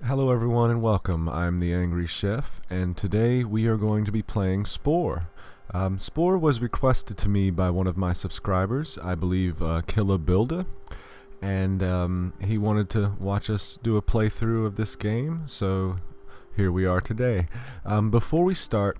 Hello everyone and welcome. I'm the Angry Chef, and today we are going to be playing Spore. Spore was requested to me by one of my subscribers, I believe Killah Builda, and he wanted to watch us do a playthrough of this game, so here we are today. Before we start,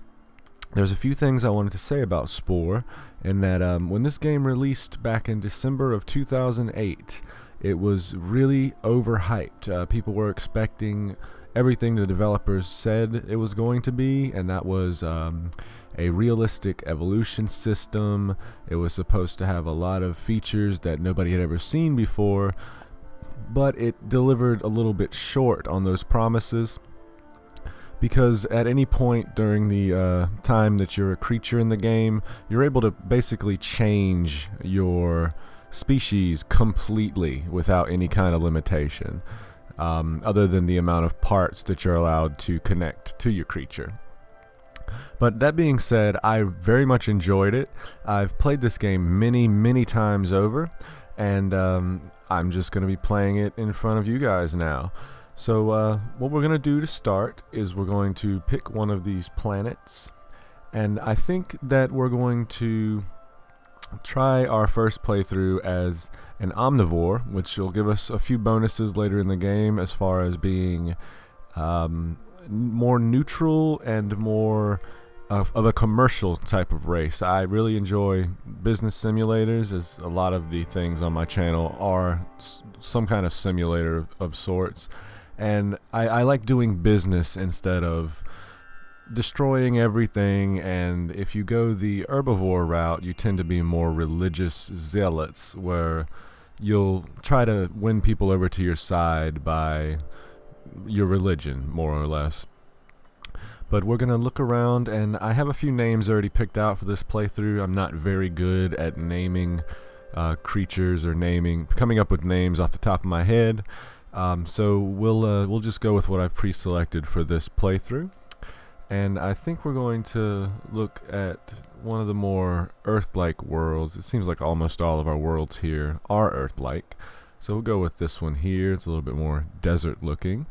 there's a few things I wanted to say about Spore, in that when this game released back in December of 2008, it was really overhyped. People were expecting everything the developers said it was going to be, and that was a realistic evolution system. It was supposed to have a lot of features that nobody had ever seen before, but it delivered a little bit short on those promises, because at any point during the time that you're a creature in the game, you're able to basically change your species completely without any kind of limitation, other than the amount of parts that you're allowed to connect to your creature. But that being said, I very much enjoyed it. I've played this game many times over, and I'm just going to be playing it in front of you guys now. So what we're going to do to start is we're going to pick one of these planets, and I think that we're going to try our first playthrough as an omnivore, which will give us a few bonuses later in the game as far as being more neutral and more of a commercial type of race. I really enjoy business simulators, as a lot of the things on my channel are some kind of simulator of sorts, and I like doing business instead of destroying everything. And if you go the herbivore route, you tend to be more religious zealots, where you'll try to win people over to your side by your religion, more or less. But we're gonna look around, and I have a few names already picked out for this playthrough. I'm not very good at naming creatures or coming up with names off the top of my head, so we'll just go with what I've pre-selected for this playthrough. And I think we're going to look at one of the more Earth-like worlds. It seems like almost all of our worlds here are Earth-like. So we'll go with this one here. It's a little bit more desert-looking.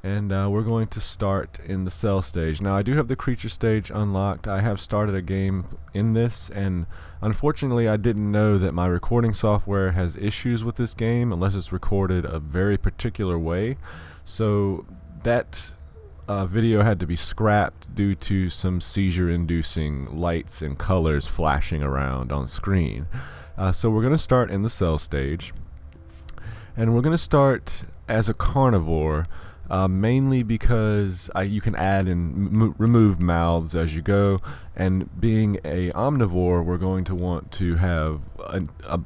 And we're going to start in the cell stage. Now, I do have the creature stage unlocked. I have started a game in this, and unfortunately I didn't know that my recording software has issues with this game unless it's recorded a very particular way. So that video had to be scrapped due to some seizure-inducing lights and colors flashing around on screen. So we're going to start in the cell stage, and we're going to start as a carnivore, mainly because you can add and remove mouths as you go, and being a omnivore, we're going to want to have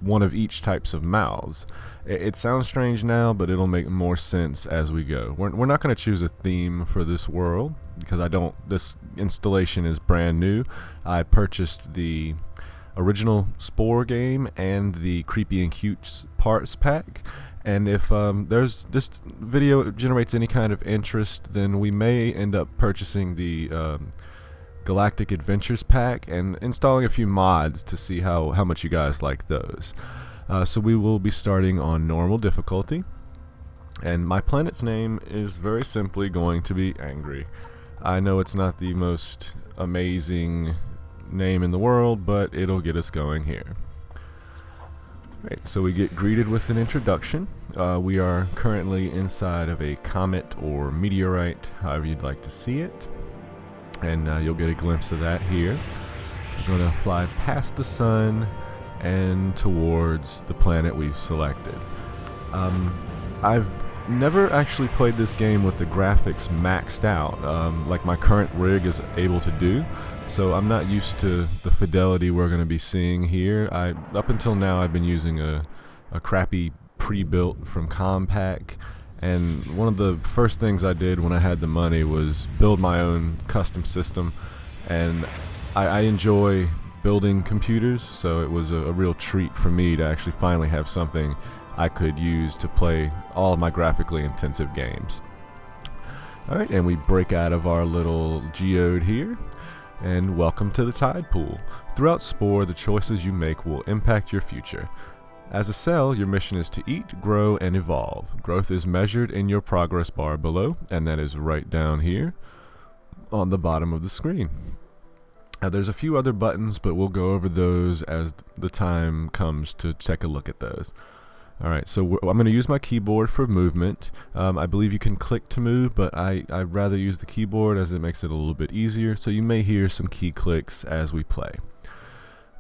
one of each types of mouths. It sounds strange now, but it'll make more sense as we go. We're not going to choose a theme for this world, because this installation is brand new. I purchased the original Spore game and the Creepy and Cute parts pack, and if this video generates any kind of interest, then we may end up purchasing the Galactic Adventures pack and installing a few mods to see how much you guys like those. So we will be starting on normal difficulty, and my planet's name is very simply going to be Angry. I know it's not the most amazing name in the world, but it'll get us going here. Right, so we get greeted with an introduction. We are currently inside of a comet or meteorite, however you'd like to see it, and you'll get a glimpse of that here. We're going to fly past the sun and towards the planet we've selected. I've never actually played this game with the graphics maxed out, like my current rig is able to do, so I'm not used to the fidelity we're going to be seeing here. Up until now I've been using a crappy pre-built from Compaq, and one of the first things I did when I had the money was build my own custom system, and I enjoy building computers, so it was a real treat for me to actually finally have something I could use to play all of my graphically intensive games. Alright, and we break out of our little geode here, and welcome to the Tidepool. Throughout Spore, the choices you make will impact your future. As a cell, your mission is to eat, grow, and evolve. Growth is measured in your progress bar below, and that is right down here on the bottom of the screen. Now, there's a few other buttons, but we'll go over those as the time comes to take a look at those. Alright, so I'm going to use my keyboard for movement. I believe you can click to move, but I'd rather use the keyboard as it makes it a little bit easier, so you may hear some key clicks as we play.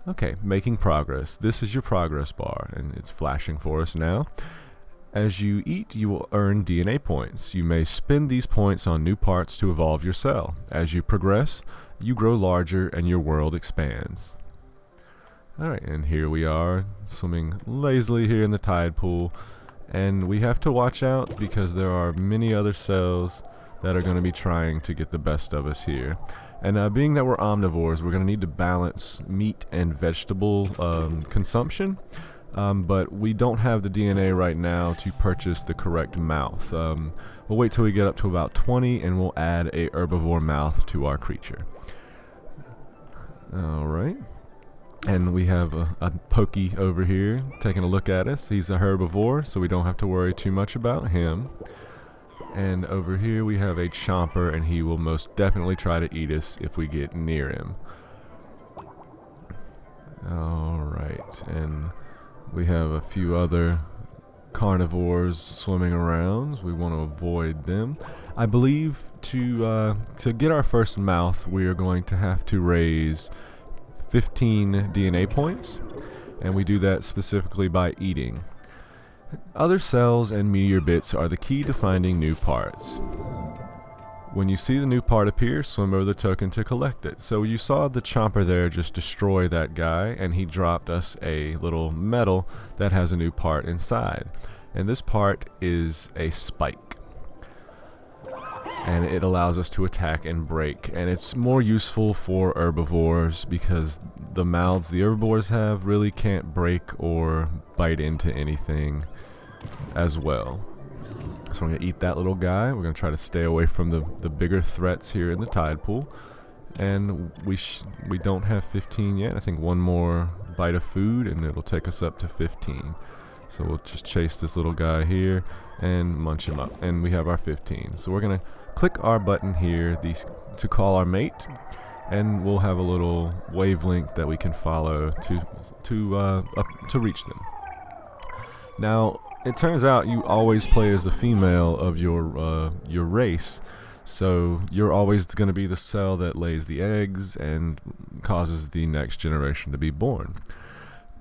Okay, making progress. This is your progress bar, and it's flashing for us now. As you eat, you will earn DNA points. You may spend these points on new parts to evolve your cell. As you progress, you grow larger and your world expands. Alright, and here we are, swimming lazily here in the tide pool. And we have to watch out because there are many other cells that are going to be trying to get the best of us here. And being that we're omnivores, we're going to need to balance meat and vegetable consumption. But we don't have the DNA right now to purchase the correct mouth. We'll wait till we get up to about 20 and we'll add a herbivore mouth to our creature. Alright. And we have a Pokey over here taking a look at us. He's a herbivore, so we don't have to worry too much about him. And over here we have a Chomper, and he will most definitely try to eat us if we get near him. Alright, and we have a few other carnivores swimming around. We want to avoid them. I believe to get our first mouth, we are going to have to raise 15 DNA points, and we do that specifically by eating. Other cells and meteor bits are the key to finding new parts. When you see the new part appear, swim over the token to collect it. So you saw the Chomper there just destroy that guy, and he dropped us a little medal that has a new part inside. And this part is a spike. And it allows us to attack and break. And it's more useful for herbivores because the mouths the herbivores have really can't break or bite into anything as well. So we're going to eat that little guy. We're going to try to stay away from the bigger threats here in the tide pool. And we don't have 15 yet. I think one more bite of food and it'll take us up to 15. So we'll just chase this little guy here and munch him up. And we have our 15. So we're going to click our button here to call our mate. And we'll have a little wavelength that we can follow to reach them. Now, it turns out you always play as the female of your race, so you're always going to be the cell that lays the eggs and causes the next generation to be born.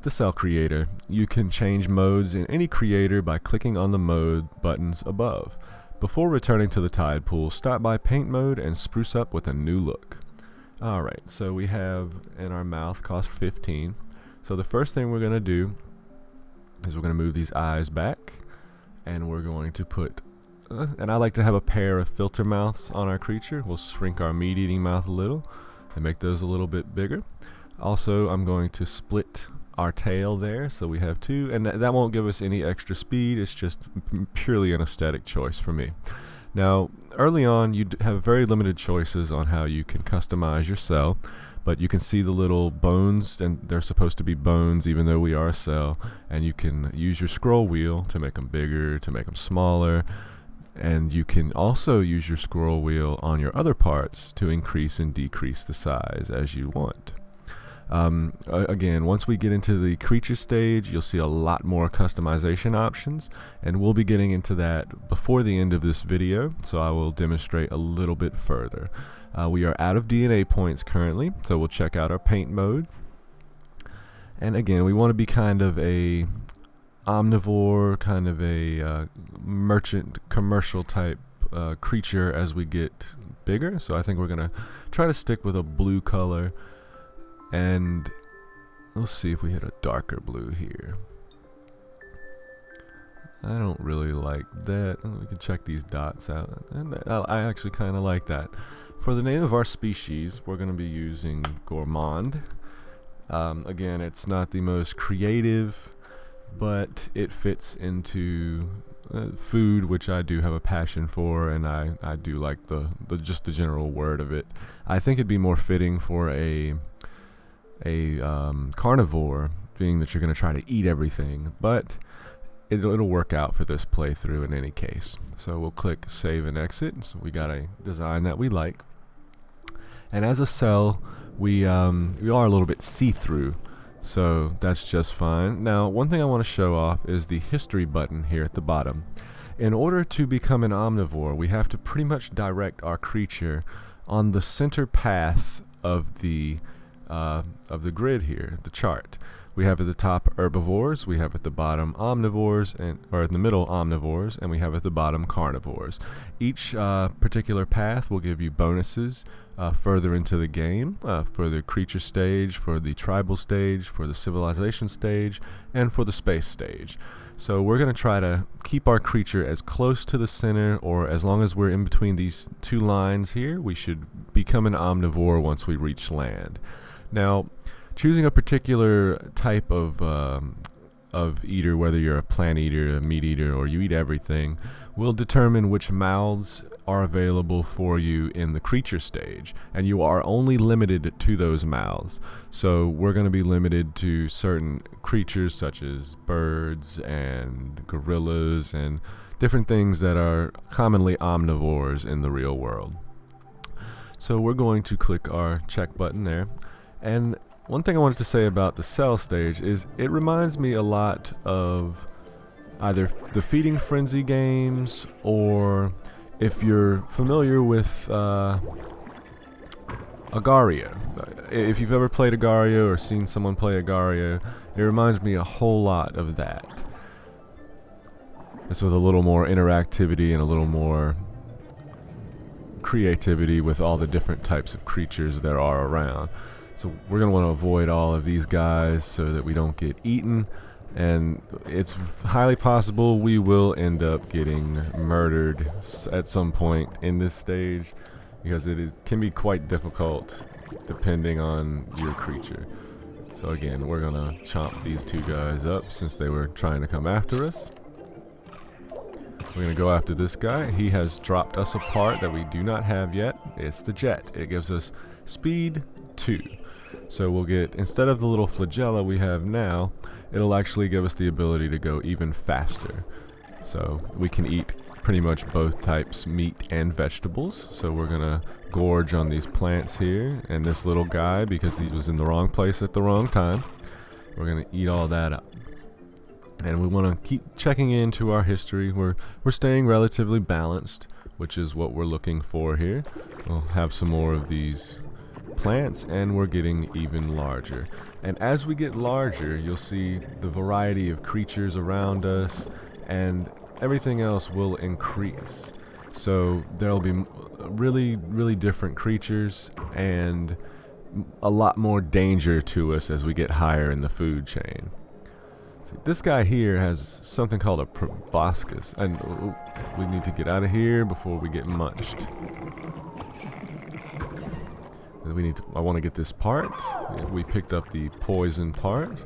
The cell creator. You can change modes in any creator by clicking on the mode buttons above. Before returning to the tide pool, stop by paint mode and spruce up with a new look. Alright, so we have in our mouth cost 15. So the first thing we're going to do is we're going to move these eyes back, and we're going to put and I like to have a pair of filter mouths on our creature. We'll shrink our meat eating mouth a little and make those a little bit bigger. Also, I'm going to split our tail there, so we have two, and that won't give us any extra speed. It's just purely an aesthetic choice for me. Now, early on, you have very limited choices on how you can customize your cell, but you can see the little bones, and they're supposed to be bones even though we are a cell, and you can use your scroll wheel to make them bigger, to make them smaller, and you can also use your scroll wheel on your other parts to increase and decrease the size as you want. Again, once we get into the creature stage, you'll see a lot more customization options, and we'll be getting into that before the end of this video, so I will demonstrate a little bit further. We are out of DNA points currently, so we'll check out our paint mode. And again, we want to be kind of a omnivore, kind of a merchant, commercial type creature as we get bigger, so I think we're going to try to stick with a blue color. And let's see if we hit a darker blue here. I don't really like that. We can check these dots out. And I actually kind of like that. For the name of our species, we're going to be using Gourmand. Again, it's not the most creative, but it fits into food, which I do have a passion for, and I do like just the general word of it. I think it'd be more fitting for a carnivore, being that you're going to try to eat everything, but it'll work out for this playthrough in any case. So we'll click save and exit. So we got a design that we like. And as a cell, we are a little bit see-through, so that's just fine. Now, one thing I want to show off is the history button here at the bottom. In order to become an omnivore, we have to pretty much direct our creature on the center path of the grid here, the chart. We have at the top herbivores, we have at the bottom omnivores, or in the middle omnivores, and we have at the bottom carnivores. Each particular path will give you bonuses further into the game, for the creature stage, for the tribal stage, for the civilization stage, and for the space stage. So we're going to try to keep our creature as close to the center, or as long as we're in between these two lines here, we should become an omnivore once we reach land. Now, choosing a particular type of eater, whether you're a plant eater, a meat eater, or you eat everything, will determine which mouths are available for you in the creature stage, and you are only limited to those mouths. So we're going to be limited to certain creatures such as birds and gorillas and different things that are commonly omnivores in the real world. So we're going to click our check button there. And one thing I wanted to say about the cell stage is it reminds me a lot of either the Feeding Frenzy games, or if you're familiar with Agario. If you've ever played Agario or seen someone play Agario, it reminds me a whole lot of that. It's with a little more interactivity and a little more creativity with all the different types of creatures there are around. So we're going to want to avoid all of these guys so that we don't get eaten, and it's highly possible we will end up getting murdered at some point in this stage, because it can be quite difficult depending on your creature. So again, we're going to chomp these two guys up since they were trying to come after us. We're going to go after this guy. He has dropped us a part that we do not have yet. It's the jet. It gives us speed 2. So we'll get, instead of the little flagella we have now, it'll actually give us the ability to go even faster. So we can eat pretty much both types, meat and vegetables. So we're going to gorge on these plants here, and this little guy, because he was in the wrong place at the wrong time, we're going to eat all that up. And we want to keep checking into our history. We're staying relatively balanced, which is what we're looking for here. We'll have some more of these plants, and we're getting even larger. And as we get larger, you'll see the variety of creatures around us, and everything else will increase. So there'll be really, really different creatures and a lot more danger to us as we get higher in the food chain. See, this guy here has something called a proboscis, and we need to get out of here before we get munched. I want to get this part. We picked up the poison part.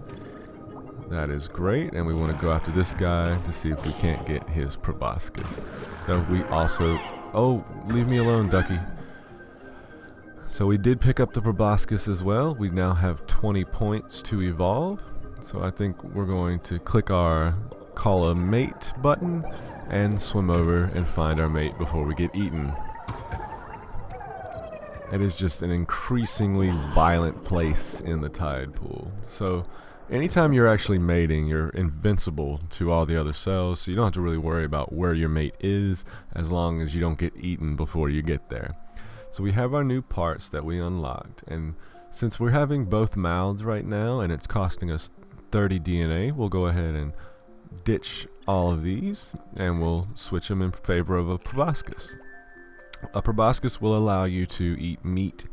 That is great, and we want to go after this guy to see if we can't get his proboscis. So we also... Oh, leave me alone, ducky. So we did pick up the proboscis as well. We now have 20 points to evolve. So I think we're going to click our call a mate button and swim over and find our mate before we get eaten. It is just an increasingly violent place in the Tidepool. So anytime you're actually mating, you're invincible to all the other cells, so you don't have to really worry about where your mate is, as long as you don't get eaten before you get there. So we have our new parts that we unlocked, and since we're having both mouths right now and it's costing us 30 DNA, we'll go ahead and ditch all of these, and we'll switch them in favor of a proboscis. A proboscis will allow you to eat meat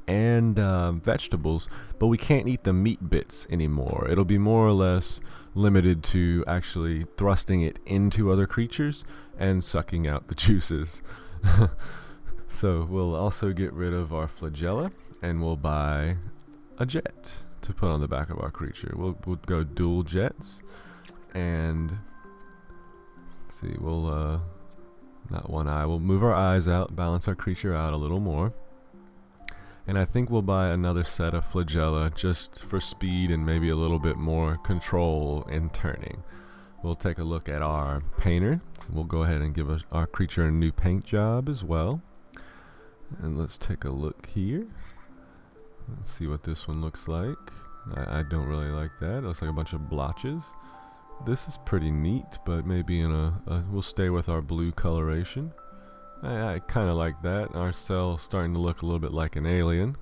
and vegetables, but we can't eat the meat bits anymore. It'll be more or less limited to actually thrusting it into other creatures and sucking out the juices. So we'll also get rid of our flagella, and we'll buy a jet to put on the back of our creature. We'll go dual jets, and let's see, we'll not one eye. We'll move our eyes out, balance our creature out a little more. And I think we'll buy another set of flagella just for speed and maybe a little bit more control in turning. We'll take a look at our painter. We'll go ahead and give our creature a new paint job as well. And let's take a look here. Let's see what this one looks like. I don't really like that. It looks like a bunch of blotches. This is pretty neat, but maybe in we'll stay with our blue coloration. I kind of like that. Our cell's starting to look a little bit like an alien.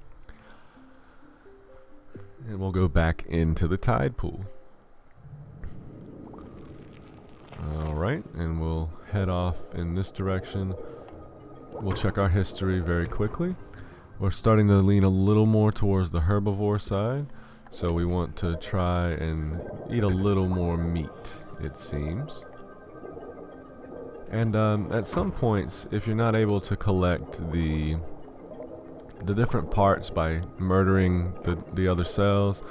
And we'll go back into the Tidepool. Alright, and we'll head off in this direction. We'll check our history very quickly. We're starting to lean a little more towards the herbivore side, so we want to try and eat a little more meat, it seems. And at some points, if you're not able to collect the different parts by murdering the other cells,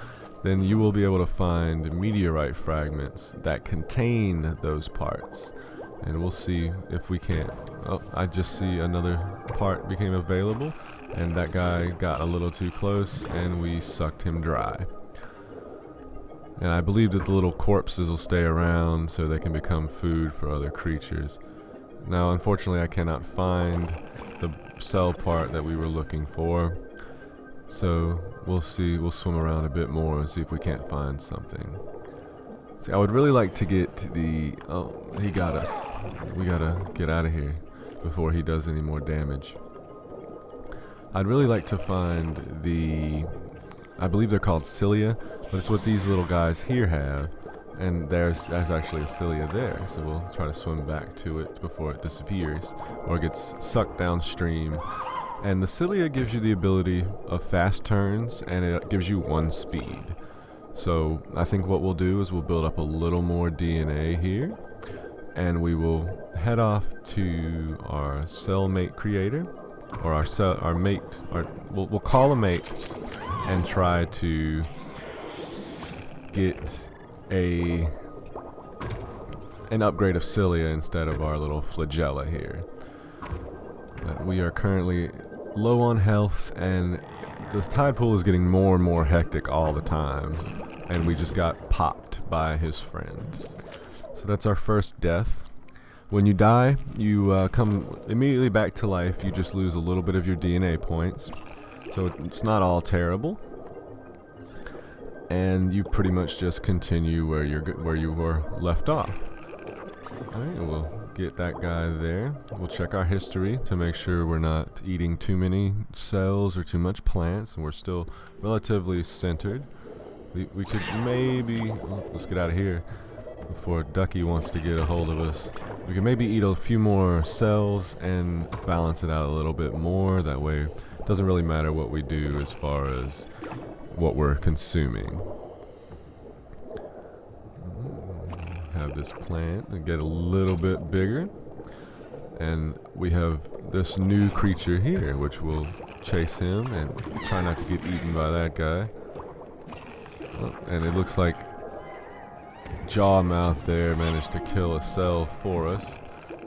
then you will be able to find meteorite fragments that contain those parts. And we'll see if we can't. Oh, I just see another part became available, and that guy got a little too close and we sucked him dry. And I believe that the little corpses will stay around so they can become food for other creatures. Now unfortunately I cannot find the cell part that we were looking for, so we'll see. We'll swim around a bit more and see if we can't find something. See, I would really like to get the... Oh, he got us. We gotta get out of here before he does any more damage. I'd really like to find the... I believe they're called cilia, but it's what these little guys here have. And there's actually a cilia there, so we'll try to swim back to it before it disappears or gets sucked downstream. And the cilia gives you the ability of fast turns, and it gives you 1 speed. So I think what we'll do is we'll build up a little more DNA here, and we will head off to our cellmate creator, or our mate. We'll call a mate and try to get an upgrade of cilia instead of our little flagella here. We are currently low on health, and the Tidepool is getting more and more hectic all the time, and we just got popped by his friend. So that's our first death. When you die, you come immediately back to life. You just lose a little bit of your DNA points, so it's not all terrible. And you pretty much just continue where you were left off. Alright, we'll get that guy there. We'll check our history to make sure we're not eating too many cells or too much plants, and we're still relatively centered. We could maybe... Oh, let's get out of here before Ducky wants to get a hold of us. We could maybe eat a few more cells and balance it out a little bit more. That way it doesn't really matter what we do as far as what we're consuming. Have this plant and get a little bit bigger, and we have this new creature here, which will chase him and try not to get eaten by that guy. Oh, and it looks like Jawmouth there managed to kill a cell for us,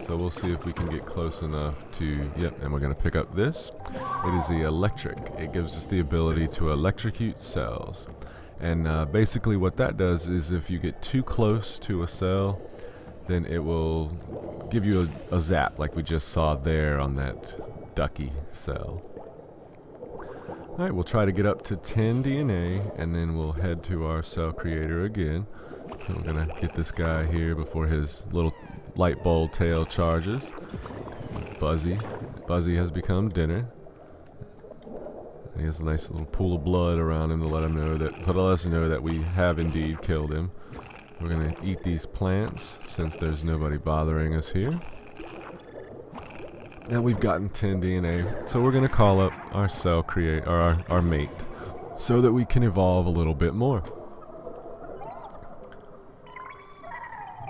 so we'll see if we can get close enough to... Yep, and we're going to pick up this. It is the electric. It gives us the ability to electrocute cells. And basically what that does is if you get too close to a cell, then it will give you a zap like we just saw there on that Ducky cell. Alright, we'll try to get up to 10 DNA, and then we'll head to our cell creator again. So we're going to get this guy here before his little light bulb tail charges. Buzzy. Buzzy has become dinner. He has a nice little pool of blood around him to let us know that we have indeed killed him. We're gonna eat these plants since there's nobody bothering us here. And we've gotten 10 DNA, so we're gonna call up our our mate, so that we can evolve a little bit more.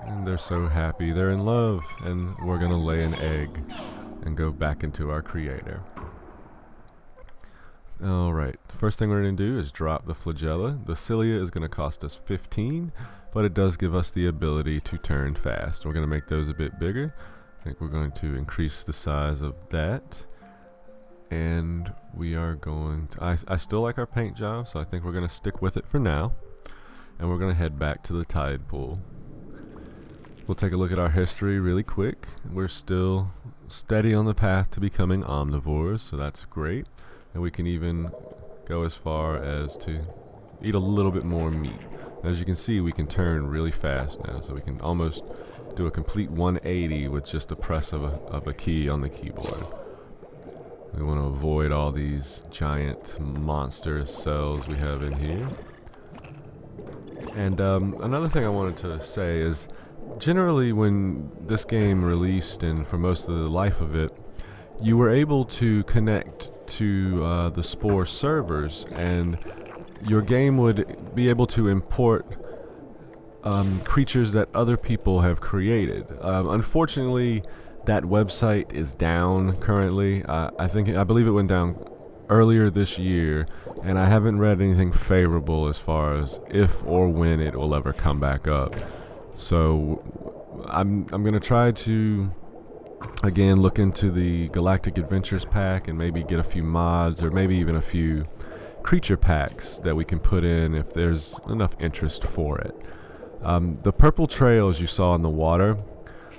And they're so happy, they're in love, and we're gonna lay an egg and go back into our creator. Alright, the first thing we're going to do is drop the flagella. The cilia is going to cost us 15, but it does give us the ability to turn fast. We're going to make those a bit bigger. I think we're going to increase the size of that. and we are going to, I still like our paint job, so I think we're going to stick with it for now, and we're going to head back to the Tidepool. We'll take a look at our history really quick. We're still steady on the path to becoming omnivores, so that's great, and we can even go as far as to eat a little bit more meat. As you can see, we can turn really fast now, so we can almost do a complete 180 with just the press of a key on the keyboard. We want to avoid all these giant monstrous cells we have in here. And another thing I wanted to say is, generally when this game released, and for most of the life of it, you were able to connect to the Spore servers, and your game would be able to import creatures that other people have created. Unfortunately, that website is down currently. I believe it went down earlier this year, and I haven't read anything favorable as far as if or when it will ever come back up. So I'm gonna try to again look into the Galactic Adventures pack and maybe get a few mods, or maybe even a few creature packs that we can put in if there's enough interest for it. The purple trails you saw in the water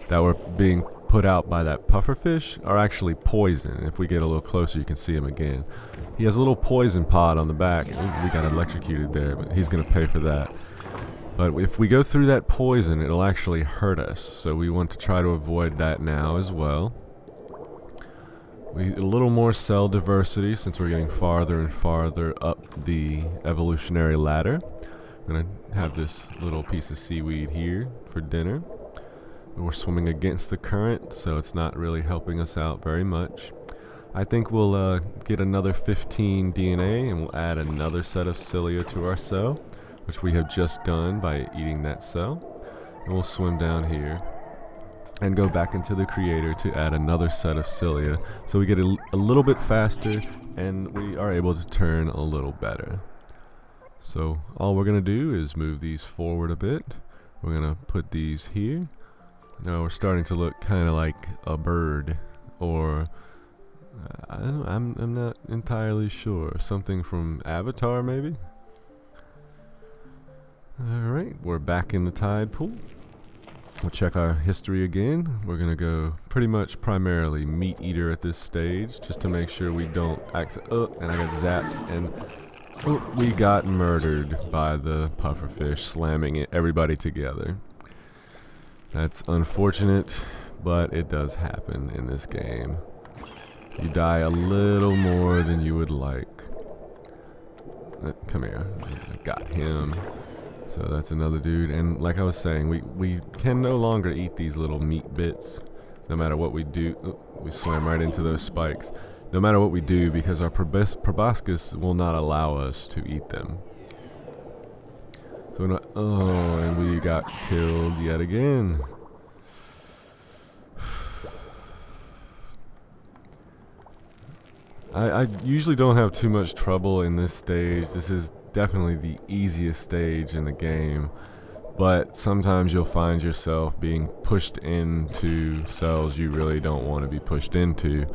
that were being put out by that pufferfish are actually poison. If we get a little closer, you can see him again. He has a little poison pod on the back. We got electrocuted there, but he's going to pay for that. But if we go through that poison, it'll actually hurt us, so we want to try to avoid that now as well. A little more cell diversity since we're getting farther and farther up the evolutionary ladder. I'm going to have this little piece of seaweed here for dinner. We're swimming against the current, so it's not really helping us out very much. I think we'll get another 15 DNA, and we'll add another set of cilia to our cell, which we have just done by eating that cell. And we'll swim down here and go back into the creator to add another set of cilia, so we get a little bit faster and we are able to turn a little better. So all we're going to do is move these forward a bit. We're going to put these here. Now we're starting to look kind of like a bird, or I'm not entirely sure. Something from Avatar maybe? Alright, we're back in the Tidepool. We'll check our history again. We're going to go pretty much primarily meat eater at this stage, just to make sure we don't and I got zapped, and we got murdered by the pufferfish, slamming everybody together. That's unfortunate, but it does happen in this game. You die a little more than you would like. Come here. I got him. So that's another dude. And like I was saying, we can no longer eat these little meat bits, no matter what we do. We swam right into those spikes. No matter what we do, because our proboscis will not allow us to eat them. So and we got killed yet again. I usually don't have too much trouble in this stage. This is definitely the easiest stage in the game, but sometimes you'll find yourself being pushed into cells you really don't want to be pushed into.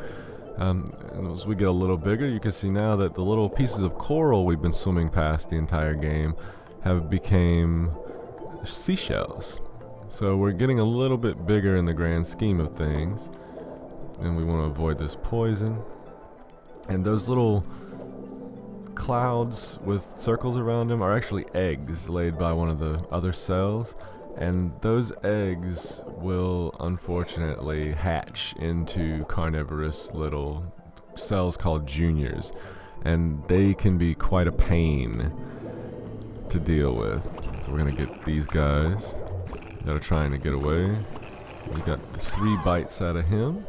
And as we get a little bigger, you can see now that the little pieces of coral we've been swimming past the entire game have become seashells. So we're getting a little bit bigger in the grand scheme of things, and we want to avoid this poison. And those little clouds with circles around them are actually eggs laid by one of the other cells, and those eggs will unfortunately hatch into carnivorous little cells called juniors, and they can be quite a pain to deal with. So we're gonna get these guys that are trying to get away. We got 3 bites out of him.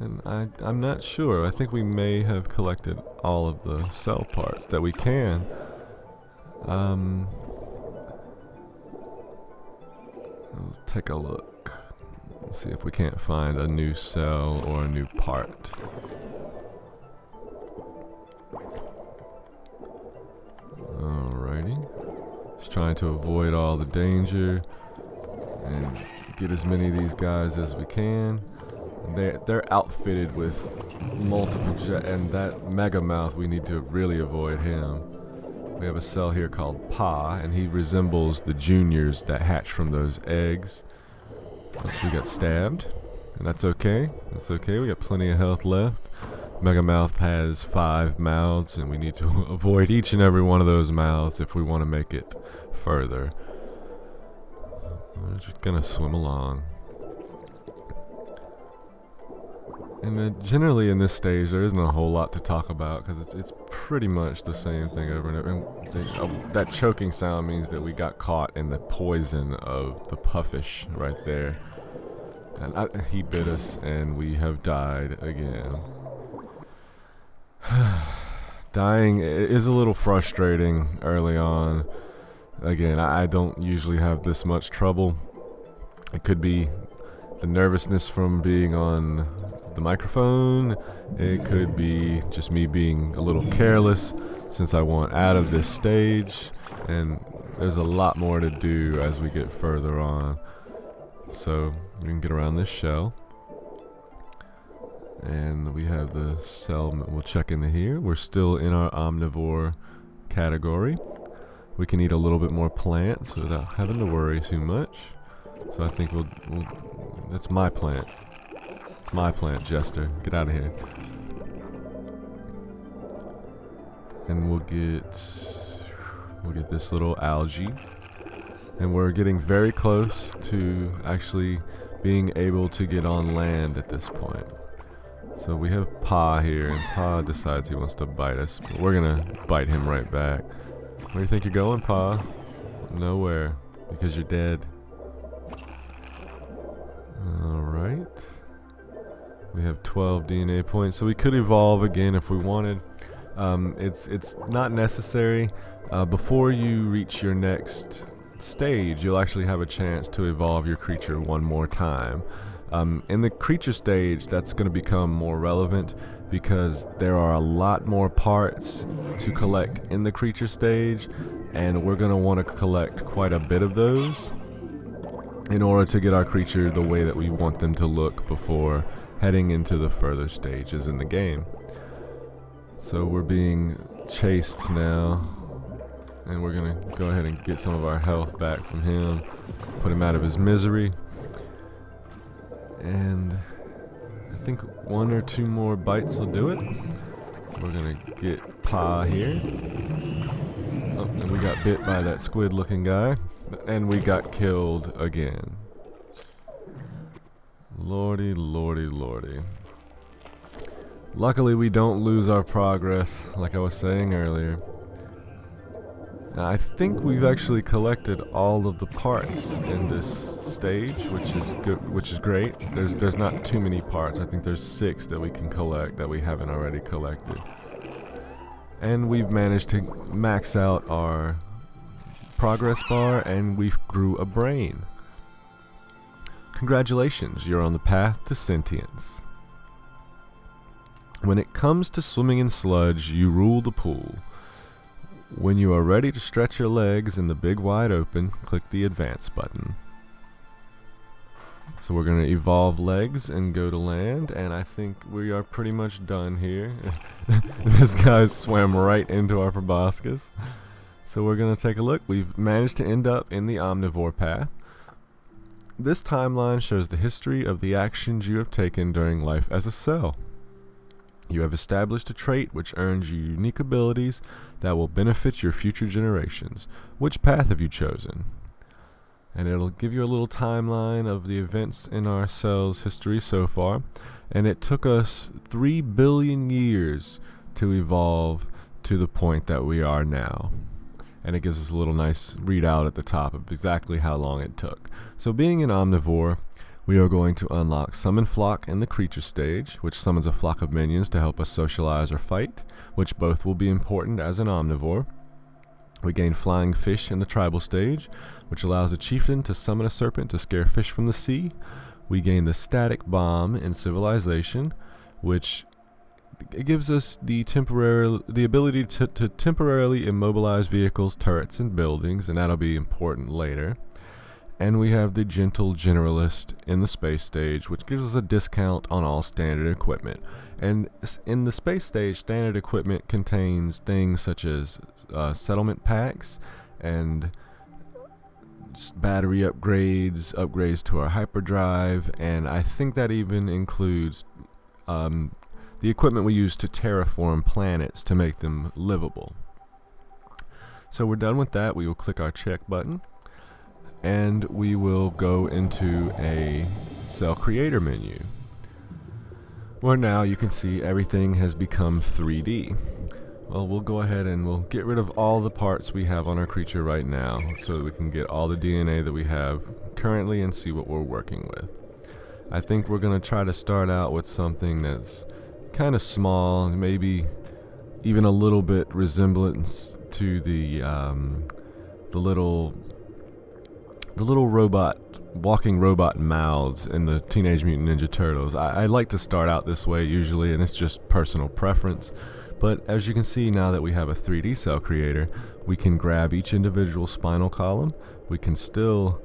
And I'm not sure. I think we may have collected all of the cell parts that we can. Let's take a look. Let's see if we can't find a new cell or a new part. Alrighty. Just trying to avoid all the danger and get as many of these guys as we can. They're outfitted with multiple and that mega mouth, we need to really avoid him. We have a cell here called Pa, and he resembles the juniors that hatch from those eggs. We got stabbed, and that's okay. That's okay. We got plenty of health left. Megamouth has 5 mouths, and we need to avoid each and every one of those mouths if we want to make it further. We're just gonna swim along. And then generally in this stage, there isn't a whole lot to talk about because it's pretty much the same thing over and over. And that choking sound means that we got caught in the poison of the puffish right there. And he bit us, and we have died again. Dying is a little frustrating early on. Again, I don't usually have this much trouble. It could be the nervousness from being on the microphone. It could be just me being a little careless since I want out of this stage, and there's a lot more to do as we get further on. So we can get around this shell, and we have the cell. We'll check into here. We're still in our omnivore category. We can eat a little bit more plants without having to worry too much. So I think we'll that's my plant. It's my plant, Jester. Get out of here. And we'll get this little algae. And we're getting very close to actually being able to get on land at this point. So we have Pa here, and Pa decides he wants to bite us. But we're gonna bite him right back. Where do you think you're going, Pa? Nowhere, because you're dead. Alright. We have 12 DNA points, so we could evolve again if we wanted. It's not necessary. Before you reach your next stage, you'll actually have a chance to evolve your creature one more time. In the creature stage, that's going to become more relevant because there are a lot more parts to collect in the creature stage, and we're going to want to collect quite a bit of those in order to get our creature the way that we want them to look before heading into the further stages in the game. So we're being chased now, and we're going to go ahead and get some of our health back from him, put him out of his misery. And I think 1 or 2 more bites will do it. So we're gonna get Pa here. Oh, and we got bit by that squid looking guy. And we got killed again. Lordy, lordy, lordy. Luckily we don't lose our progress, like I was saying earlier. Now, I think we've actually collected all of the parts in this stage, which is good, which is great. There's not too many parts. I think there's 6 that we can collect that we haven't already collected. And we've managed to max out our progress bar, and we grew a brain. Congratulations, you're on the path to sentience. When it comes to swimming in sludge, you rule the pool. When you are ready to stretch your legs in the big wide open, click the advance button. So we're going to evolve legs and go to land, and I think we are pretty much done here. This guy swam right into our proboscis. So we're going to take a look. We've managed to end up in the omnivore path. This timeline shows the history of the actions you have taken during life as a cell. You have established a trait which earns you unique abilities that will benefit your future generations. Which path have you chosen? And it'll give you a little timeline of the events in our cell's history so far. And it took us 3 billion years to evolve to the point that we are now. And it gives us a little nice readout at the top of exactly how long it took. So being an omnivore, we are going to unlock Summon Flock in the creature stage, which summons a flock of minions to help us socialize or fight, which both will be important as an omnivore. We gain Flying Fish in the tribal stage, which allows a chieftain to summon a serpent to scare fish from the sea. We gain the Static Bomb in Civilization, which it gives us the ability to temporarily immobilize vehicles, turrets, and buildings, and that'll be important later. And we have the Gentle Generalist in the space stage, which gives us a discount on all standard equipment. And in the space stage, standard equipment contains things such as settlement packs and battery upgrades, upgrades to our hyperdrive, and I think that even includes the equipment we use to terraform planets to make them livable. So we're done with that. We will click our check button, and we will go into a Cell Creator menu, where now you can see everything has become 3D. Well, we'll go ahead and we'll get rid of all the parts we have on our creature right now so that we can get all the DNA that we have currently and see what we're working with. I think we're going to try to start out with something that's kind of small, maybe even a little bit resemblance to the little robot, walking robot mouths in the Teenage Mutant Ninja Turtles. I like to start out this way usually, and it's just personal preference. But as you can see, now that we have a 3D cell creator, we can grab each individual spinal column. We can still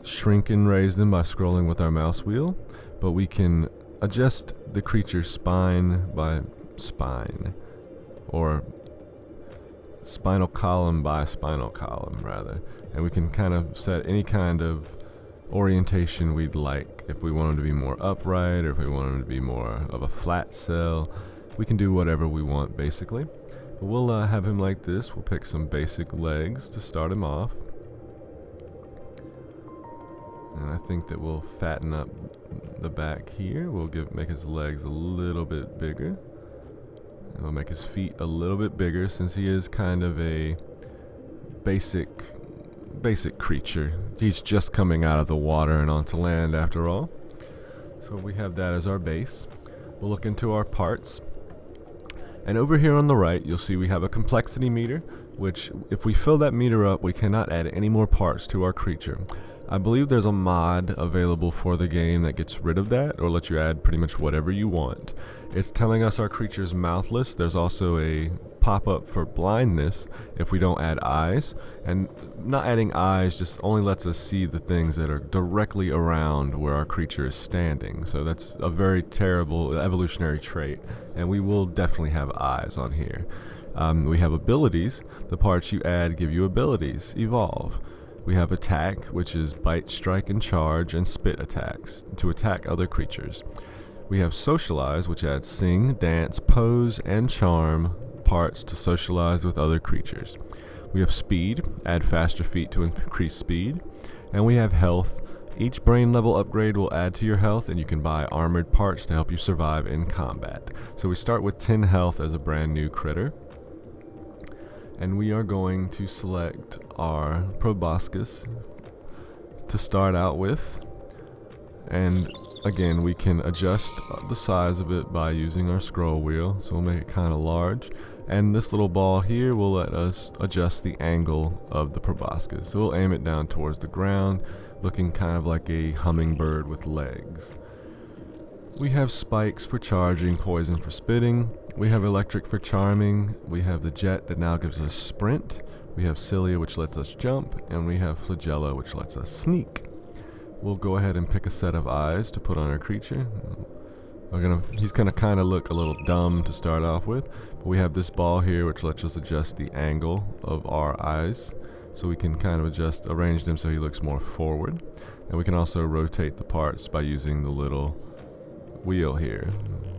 shrink and raise them by scrolling with our mouse wheel, but we can adjust the creature's spine by spine, or spinal column by spinal column rather, and we can kind of set any kind of orientation we'd like. If we want them to be more upright, or if we want them to be more of a flat cell, we can do whatever we want basically. But we'll have him like this. We'll pick some basic legs to start him off, and I think that we'll fatten up the back here. We'll make his legs a little bit bigger, and we'll make his feet a little bit bigger since he is kind of a basic creature. He's just coming out of the water and onto land after all. So we have that as our base. We'll look into our parts, and over here on the right you'll see we have a complexity meter, which if we fill that meter up, we cannot add any more parts to our creature. I believe there's a mod available for the game that gets rid of that, or lets you add pretty much whatever you want. It's telling us our creature's mouthless. There's also a pop-up for blindness if we don't add eyes, and not adding eyes just only lets us see the things that are directly around where our creature is standing. So that's a very terrible evolutionary trait, and we will definitely have eyes on here. We have abilities. The parts you add give you abilities. Evolve. We have attack, which is bite, strike, and charge, and spit attacks to attack other creatures. We have socialize, which adds sing, dance, pose, and charm parts to socialize with other creatures. We have speed, add faster feet to increase speed. And we have health. Each brain level upgrade will add to your health, and you can buy armored parts to help you survive in combat. So we start with 10 health as a brand new critter. And we are going to select our proboscis to start out with. And again, we can adjust the size of it by using our scroll wheel. So we'll make it kind of large. And this little ball here will let us adjust the angle of the proboscis. So we'll aim it down towards the ground, looking kind of like a hummingbird with legs. We have spikes for charging, poison for spitting. We have electric for charming. We have the jet that now gives us sprint. We have cilia, which lets us jump, and we have flagella, which lets us sneak. We'll go ahead and pick a set of eyes to put on our creature. He's gonna kind of look a little dumb to start off with, but we have this ball here which lets us adjust the angle of our eyes, so we can kind of arrange them so he looks more forward. And we can also rotate the parts by using the little wheel here,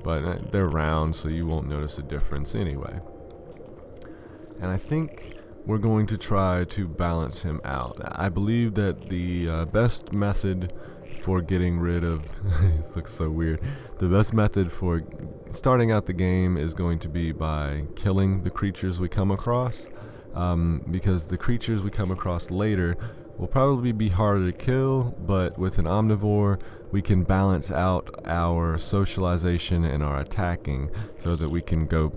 but they're round, so you won't notice a difference anyway. And I think we're going to try to balance him out. I believe that the best method for getting rid of it looks so weird. The best method for starting out the game is going to be by killing the creatures we come across, because the creatures we come across later will probably be harder to kill, but with an omnivore we can balance out our socialization and our attacking so that we can go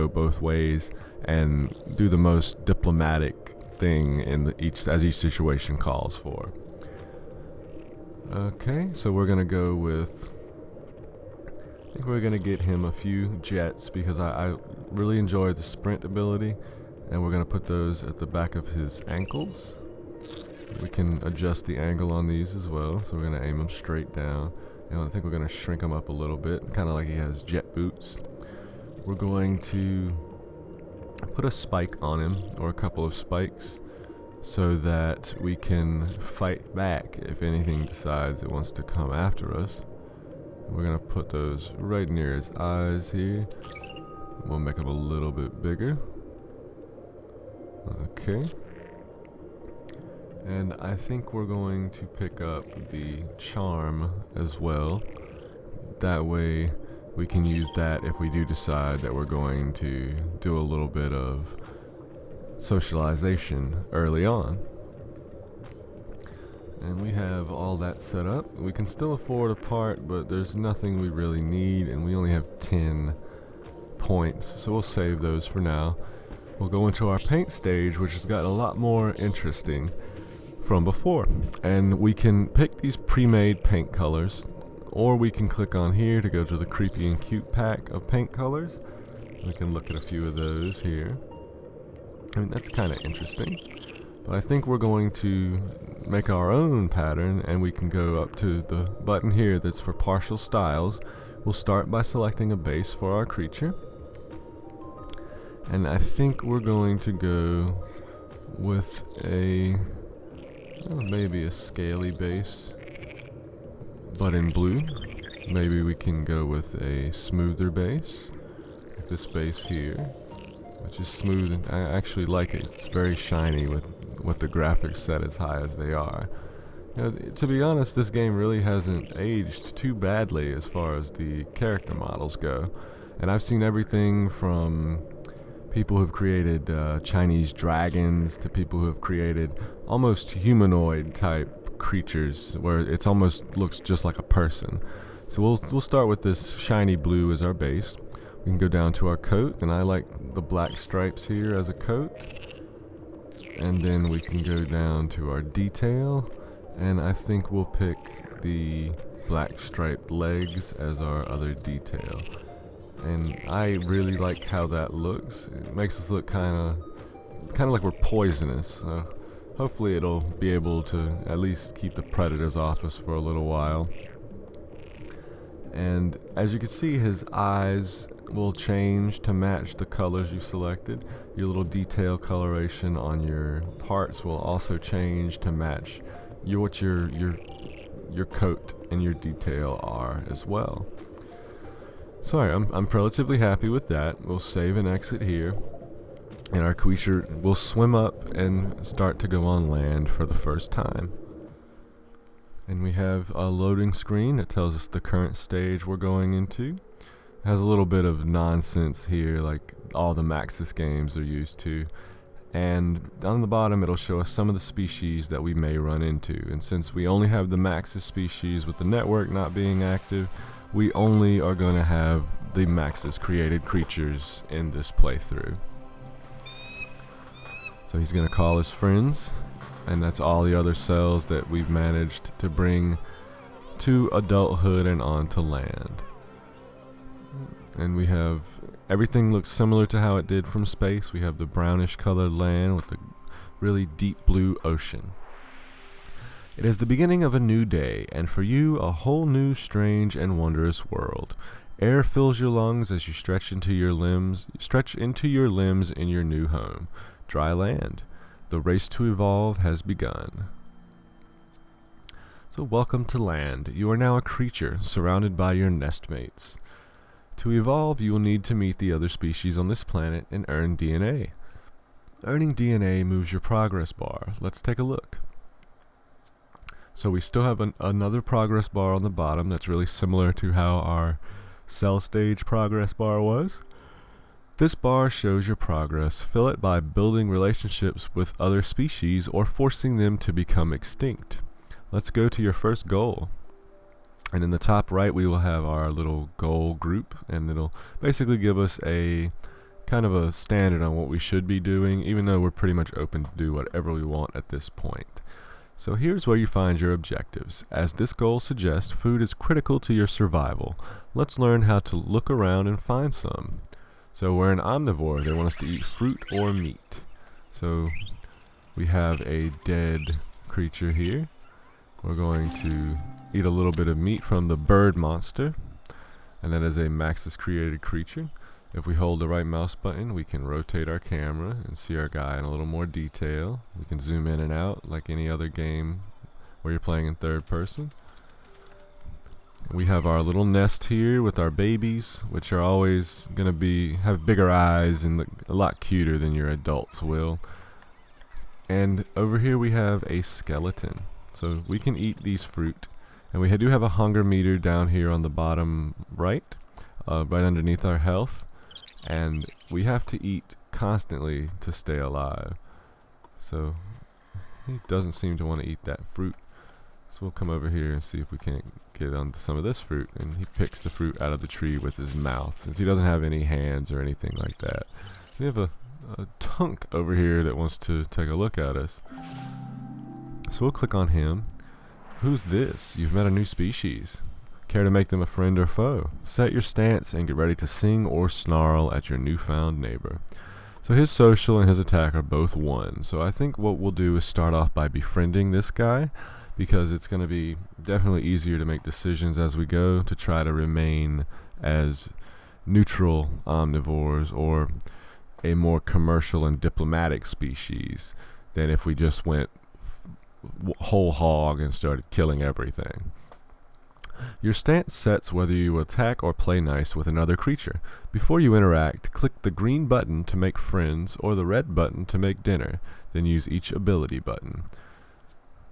both ways and do the most diplomatic thing as each situation calls for. Okay, so we're gonna go with, I think we're gonna get him a few jets because I really enjoy the sprint ability, and we're gonna put those at the back of his ankles. We can adjust the angle on these as well, so we're going to aim them straight down. And I think we're going to shrink him up a little bit, kind of like he has jet boots. We're going to put a spike on him, or a couple of spikes, so that we can fight back if anything decides it wants to come after us. We're going to put those right near his eyes here. We'll make them a little bit bigger. Okay. And I think we're going to pick up the charm as well. That way we can use that if we do decide that we're going to do a little bit of socialization early on. And we have all that set up. We can still afford a part, but there's nothing we really need, and we only have 10 points, so we'll save those for now. We'll go into our paint stage, which has got a lot more interesting from before. And we can pick these pre-made paint colors, or we can click on here to go to the creepy and cute pack of paint colors. We can look at a few of those here. I mean, that's kind of interesting. But I think we're going to make our own pattern, and we can go up to the button here that's for partial styles. We'll start by selecting a base for our creature. And I think we're going to go with a, maybe a scaly base, but in blue. Maybe we can go with a smoother base, like this base here, which is smooth. And I actually like it. It's very shiny with the graphics set as high as they are. You know, to be honest, this game really hasn't aged too badly as far as the character models go. And I've seen everything from people who've created Chinese dragons to people who have created almost humanoid type creatures where it's almost looks just like a person. So we'll start with this shiny blue as our base. We can go down to our coat, and I like the black stripes here as a coat. And then we can go down to our detail, and I think we'll pick the black striped legs as our other detail. And I really like how that looks. It makes us look kind of like we're poisonous. So hopefully it'll be able to at least keep the predators off us for a little while. And as you can see, his eyes will change to match the colors you've selected. Your little detail coloration on your parts will also change to match what your coat and your detail are as well. So I'm relatively happy with that. We'll save and exit here, and our creature will swim up and start to go on land for the first time. And we have a loading screen that tells us the current stage we're going into. It has a little bit of nonsense here, like all the Maxis games are used to. And on the bottom it'll show us some of the species that we may run into. And since we only have the Maxis species with the network not being active, we only are going to have the Maxis created creatures in this playthrough. So he's going to call his friends, and that's all the other cells that we've managed to bring to adulthood and onto land. And we have everything looks similar to how it did from space. We have the brownish colored land with the really deep blue ocean. It is the beginning of a new day, and for you, a whole new, strange, and wondrous world. Air fills your lungs as you stretch into your limbs in your new home. Dry land. The race to evolve has begun. So welcome to land. You are now a creature, surrounded by your nestmates. To evolve, you will need to meet the other species on this planet and earn DNA. Earning DNA moves your progress bar. Let's take a look. So we still have another progress bar on the bottom that's really similar to how our cell stage progress bar was. This bar shows your progress. Fill it by building relationships with other species or forcing them to become extinct. Let's go to your first goal. And in the top right we will have our little goal group, and it'll basically give us a kind of a standard on what we should be doing, even though we're pretty much open to do whatever we want at this point. So here's where you find your objectives. As this goal suggests, food is critical to your survival. Let's learn how to look around and find some. So we're an omnivore. They want us to eat fruit or meat. So we have a dead creature here. We're going to eat a little bit of meat from the bird monster, and that is a Maxis created creature. If we hold the right mouse button, we can rotate our camera and see our guy in a little more detail. We can zoom in and out like any other game where you're playing in third person. We have our little nest here with our babies, which are always going to have bigger eyes and look a lot cuter than your adults will. And over here we have a skeleton. So we can eat these fruit. And we do have a hunger meter down here on the bottom right underneath our health. And we have to eat constantly to stay alive. So he doesn't seem to want to eat that fruit. So we'll come over here and see if we can't get onto some of this fruit. And he picks the fruit out of the tree with his mouth, since he doesn't have any hands or anything like that. We have a tunk over here that wants to take a look at us. So we'll click on him. Who's this? You've met a new species. Care to make them a friend or foe? Set your stance and get ready to sing or snarl at your newfound neighbor. So his social and his attack are both 1. So I think what we'll do is start off by befriending this guy, because it's going to be definitely easier to make decisions as we go to try to remain as neutral omnivores or a more commercial and diplomatic species than if we just went whole hog and started killing everything. Your stance sets whether you attack or play nice with another creature. Before you interact, click the green button to make friends or the red button to make dinner, then use each ability button.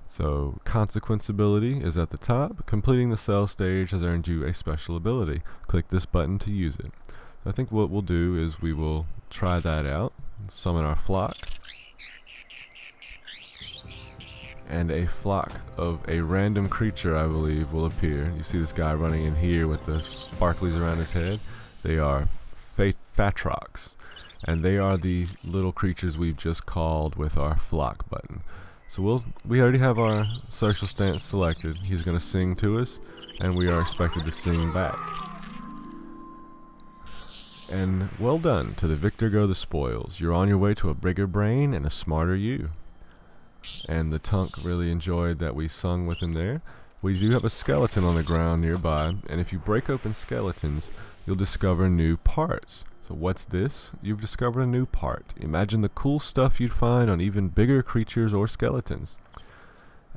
So, Consequence ability is at the top. Completing the cell stage has earned you a special ability. Click this button to use it. So I think what we'll do is we will try that out. Summon our flock. And a flock of a random creature, I believe, will appear. You see this guy running in here with the sparklies around his head. They are Fatrox. And they are the little creatures we've just called with our flock button. So we already have our social stance selected. He's going to sing to us, and we are expected to sing back. And well done. To the victor go the spoils. You're on your way to a bigger brain and a smarter you. And the tunk really enjoyed that we sung with him there. We do have a skeleton on the ground nearby, and if you break open skeletons, you'll discover new parts. So what's this? You've discovered a new part. Imagine the cool stuff you'd find on even bigger creatures or skeletons.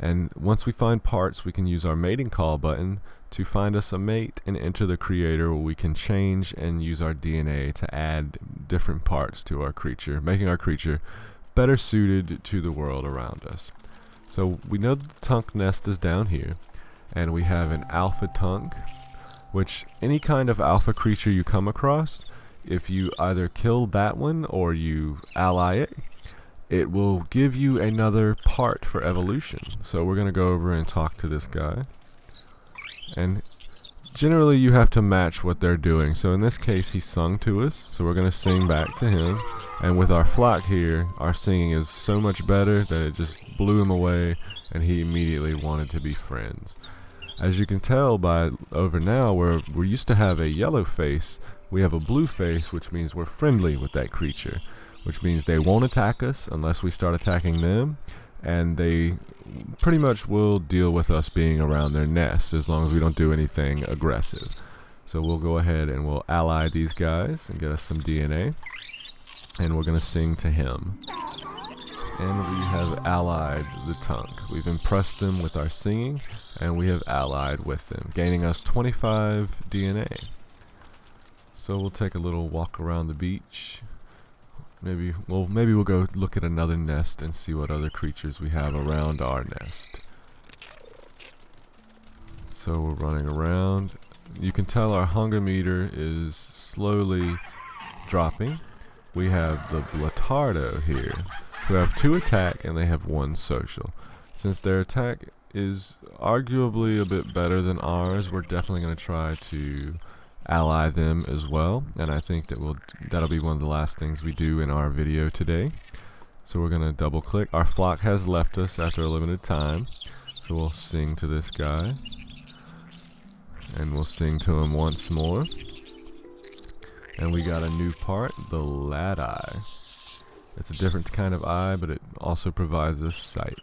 And once we find parts, we can use our mating call button to find us a mate and enter the creator, where we can change and use our DNA to add different parts to our creature, making our creature better suited to the world around us. So we know that the tunk nest is down here, and we have an alpha tunk, which any kind of alpha creature you come across, if you either kill that one or you ally it, it will give you another part for evolution. So we're going to go over and talk to this guy. And generally you have to match what they're doing. So in this case he sung to us, so we're going to sing back to him. And with our flock here, our singing is so much better that it just blew him away, and he immediately wanted to be friends. As you can tell by over now, where we used to have a yellow face, we have a blue face, which means we're friendly with that creature, which means they won't attack us unless we start attacking them, and they pretty much will deal with us being around their nest as long as we don't do anything aggressive. So we'll go ahead and we'll ally these guys and get us some DNA, and we're going to sing to him. And we have allied the tunk. We've impressed them with our singing, and we have allied with them, gaining us 25 DNA. So we'll take a little walk around the beach. Maybe we'll go look at another nest and see what other creatures we have around our nest. So we're running around. You can tell our hunger meter is slowly dropping. We have the Blatardo here, who have 2 attack and they have 1 social. Since their attack is arguably a bit better than ours, we're definitely going to try to ally them as well, and I think that that'll be one of the last things we do in our video today. So we're going to double click. Our flock has left us after a limited time, so we'll sing to this guy, and we'll sing to him once more. And we got a new part, the lad eye. It's a different kind of eye, but it also provides us sight.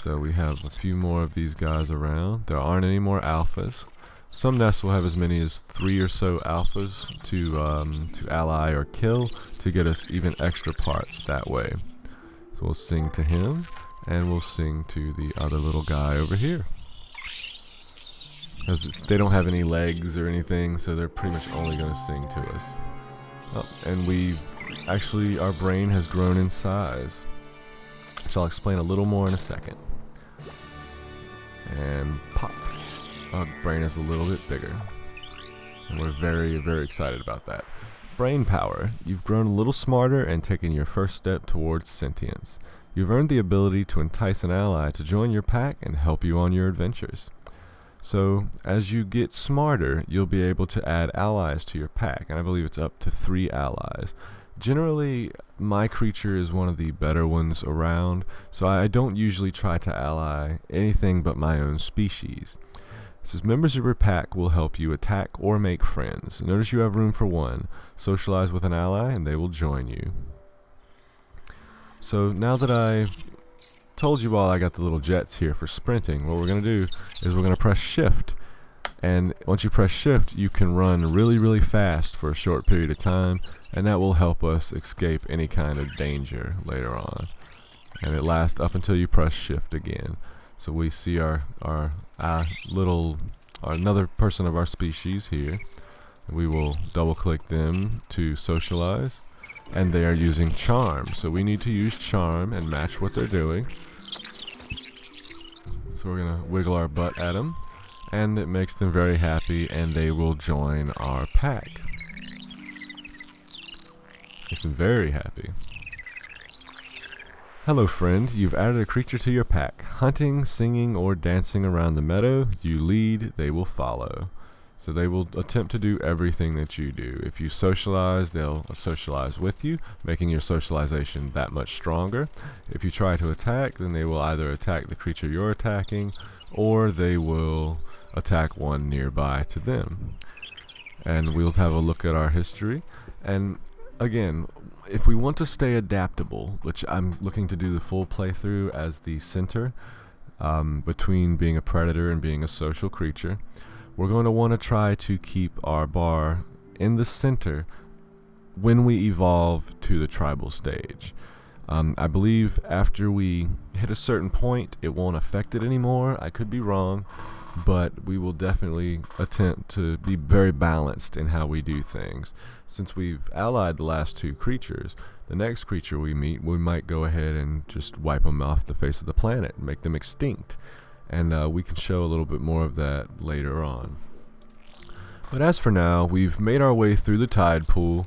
So we have a few more of these guys around. There aren't any more alphas. Some nests will have as many as 3 or so alphas to ally or kill to get us even extra parts that way. So we'll sing to him, and we'll sing to the other little guy over here. Because they don't have any legs or anything, so they're pretty much only going to sing to us. Oh, and our brain has grown in size, which I'll explain a little more in a second. And pop. Our brain is a little bit bigger. And we're very, very excited about that. Brain power. You've grown a little smarter and taken your first step towards sentience. You've earned the ability to entice an ally to join your pack and help you on your adventures. So, as you get smarter, you'll be able to add allies to your pack, and I believe it's up to 3 allies. Generally, my creature is one of the better ones around, so I don't usually try to ally anything but my own species. It says members of your pack will help you attack or make friends. Notice you have room for 1. Socialize with an ally and they will join you. So now that I've told you all I got the little jets here for sprinting, what we're going to do is we're going to press shift. And once you press shift, you can run really, really fast for a short period of time, and that will help us escape any kind of danger later on. And it lasts up until you press shift again. So we see our another person of our species here. We will double click them to socialize, and they are using charm. So we need to use charm and match what they're doing. So we're gonna wiggle our butt at them, and it makes them very happy, and they will join our pack. Makes them very happy. Hello friend, you've added a creature to your pack. Hunting, singing, or dancing around the meadow, you lead, they will follow. So they will attempt to do everything that you do. If you socialize, they'll socialize with you, making your socialization that much stronger. If you try to attack, then they will either attack the creature you're attacking, or they will attack one nearby to them. And we'll have a look at our history. And again, if we want to stay adaptable, which I'm looking to do the full playthrough as the center between being a predator and being a social creature, we're going to want to try to keep our bar in the center when we evolve to the tribal stage. I believe after we hit a certain point, it won't affect it anymore. I could be wrong, but we will definitely attempt to be very balanced in how we do things. Since we've allied the last 2 creatures, the next creature we meet, we might go ahead and just wipe them off the face of the planet and make them extinct. And we can show a little bit more of that later on. But as for now, we've made our way through the Tidepool,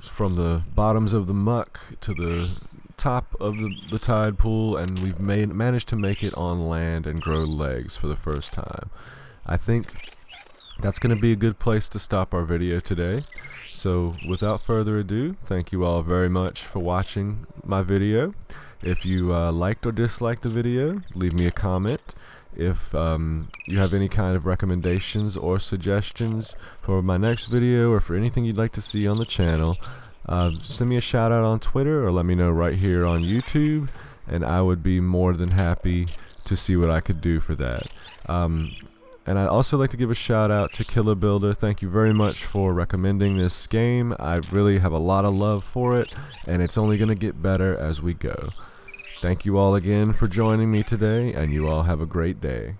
from the bottoms of the muck to the top of the Tidepool, and we've managed to make it on land and grow legs for the first time. I think that's going to be a good place to stop our video today. So without further ado, thank you all very much for watching my video. If you liked or disliked the video, leave me a comment. If you have any kind of recommendations or suggestions for my next video or for anything you'd like to see on the channel, send me a shout out on Twitter or let me know right here on YouTube, and I would be more than happy to see what I could do for that. And I'd also like to give a shout out to Killah Builda. Thank you very much for recommending this game. I really have a lot of love for it, and it's only going to get better as we go. Thank you all again for joining me today, and you all have a great day.